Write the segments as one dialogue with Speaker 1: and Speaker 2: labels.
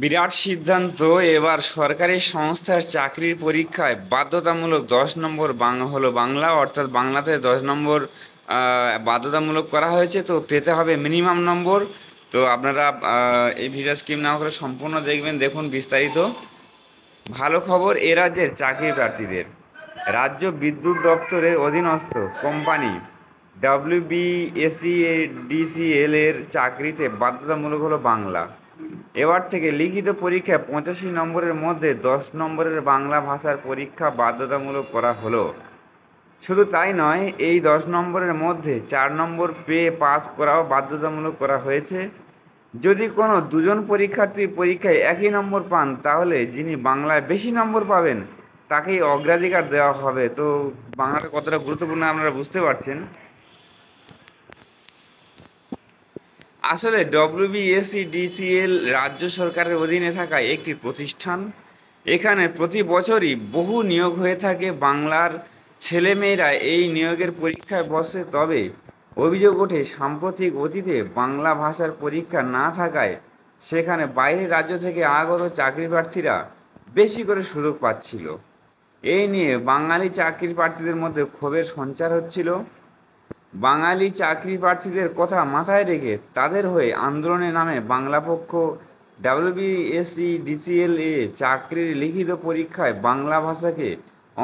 Speaker 1: বিরাট সিদ্ধান্ত। এবার সরকারি সংস্থার চাকরির পরীক্ষায় বাধ্যতামূলক 10 নম্বর হলো বাংলা, অর্থাৎ বাংলাতে 10 নম্বর বাধ্যতামূলক করা হয়েছে। তো পেতে হবে মিনিমাম নম্বর। তো আপনারা এই ভিডিও স্কিপ না করে সম্পূর্ণ দেখবেন। দেখুন বিস্তারিত। ভালো খবর এ রাজ্যের চাকরি প্রার্থীদের। রাজ্য বিদ্যুৎ দপ্তরের অধীনস্থ কোম্পানি WBSEDCL এর চাকরিতে বাধ্যতামূলক হলো বাংলা। এবার থেকে লিখিত পরীক্ষায় 85 নম্বরের মধ্যে 10 নম্বরের বাংলা ভাষার পরীক্ষা বাধ্যতামূলক করা হলো। শুধু তাই নয়, এই 10 নম্বরের মধ্যে 4 নম্বর পেয়ে পাস করাও বাধ্যতামূলক করা হয়েছে। যদি কোনো দুজন পরীক্ষার্থী পরীক্ষায় একই নম্বর পান, তাহলে যিনি বাংলায় বেশি নম্বর পাবেন তাকেই অগ্রাধিকার দেওয়া হবে। তো বাংলাটা কতটা গুরুত্বপূর্ণ আপনারা বুঝতে পারছেন। আসলে WBSEDCL রাজ্য সরকারের অধীনে থাকা একটি প্রতিষ্ঠান। এখানে প্রতি বছরই বহু নিয়োগ হয়ে থাকে। বাংলার ছেলেমেয়েরা এই নিয়োগের পরীক্ষায় বসে। তবে অভিযোগ ওঠে, সাম্প্রতিক অতীতে বাংলা ভাষার পরীক্ষা না থাকায় সেখানে বাইরের রাজ্য থেকে আগত চাকরি প্রার্থীরা বেশি করে সুযোগ পাচ্ছিল। এই নিয়ে বাঙালি চাকরি প্রার্থীদের মধ্যে ক্ষোভের সঞ্চার হচ্ছিল। বাঙালি চাকরি প্রার্থীদের কথা মাথায় রেখে তাদের হয়ে আন্দোলনের নামে বাংলা পক্ষ WBSEDCL এ চাকরির লিখিত পরীক্ষায় বাংলা ভাষাকে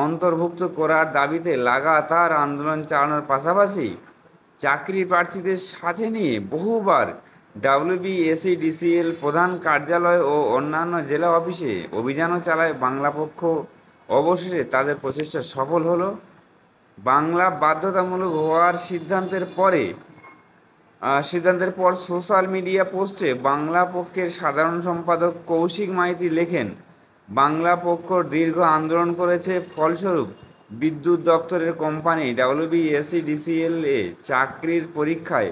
Speaker 1: অন্তর্ভুক্ত করার দাবিতে লাগাতার আন্দোলন চালানোর পাশাপাশি চাকরি প্রার্থীদের সাথে নিয়ে বহুবার WBSEDCL প্রধান কার্যালয় ও অন্যান্য জেলা অফিসে অভিযানও চালায় বাংলা পক্ষ। অবশেষে তাদের প্রচেষ্টা সফল হলো। বাংলা বাধ্যতামূলক হওয়ার সিদ্ধান্তের পর সোশ্যাল মিডিয়া পোস্টে বাংলা পক্ষের সাধারণ সম্পাদক কৌশিক মাইতি লেখেন, বাংলা পক্ষ দীর্ঘ আন্দোলন করেছে, ফলস্বরূপ বিদ্যুৎ দপ্তরের কোম্পানি WBSEDCL এ চাকরির পরীক্ষায়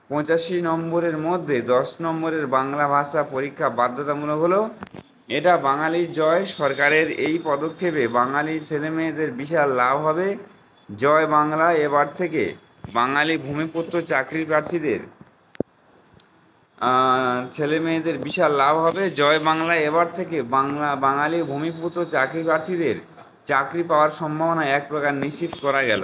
Speaker 1: 85 নম্বরের মধ্যে 10 নম্বরের বাংলা ভাষা পরীক্ষা বাধ্যতামূলক হলো। এটা বাঙালির জয়। সরকারের এই পদক্ষেপে বাঙালি ছেলেমেয়েদের বিশাল লাভ হবে। জয় বাংলা। এবার থেকে বাঙালি ভূমিপুত্র চাকরি প্রার্থীদের ছেলে মেয়েদের বিশাল লাভ হবে। জয় বাংলা। এবার থেকে বাঙালি ভূমিপুত্র চাকরি প্রার্থীদের চাকরি পাওয়ার সম্ভাবনা এক প্রকার নিশ্চিত করা গেল।